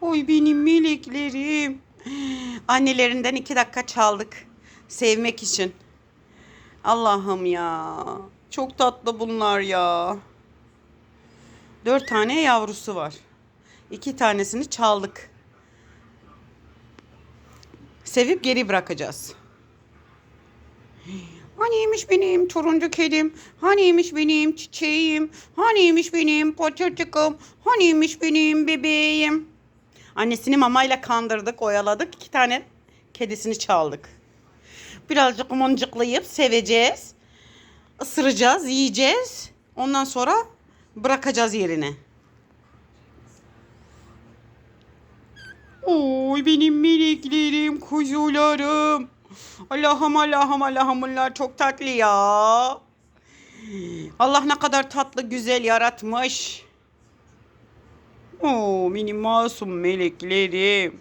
Oy benim meleklerim. Annelerinden 2 dakika çaldık. Sevmek için. Allah'ım ya. Çok tatlı bunlar ya. 4 tane yavrusu var. 2 tanesini çaldık. Sevip geri bırakacağız. Haniymiş benim turuncu kedim? Haniymiş benim çiçeğim? Haniymiş benim patırtıkım? Haniymiş benim bebeğim? Annesini mamayla kandırdık, oyaladık. 2 tane kedisini çaldık. Birazcık mıncıklayıp seveceğiz. Isıracağız, yiyeceğiz. Ondan sonra bırakacağız yerine. Oy benim meleklerim, kuzularım. Allah'ım Allah'ım Allah'ım bunlar çok tatlı ya. Allah ne kadar tatlı güzel yaratmış. Oo benim masum meleklerim.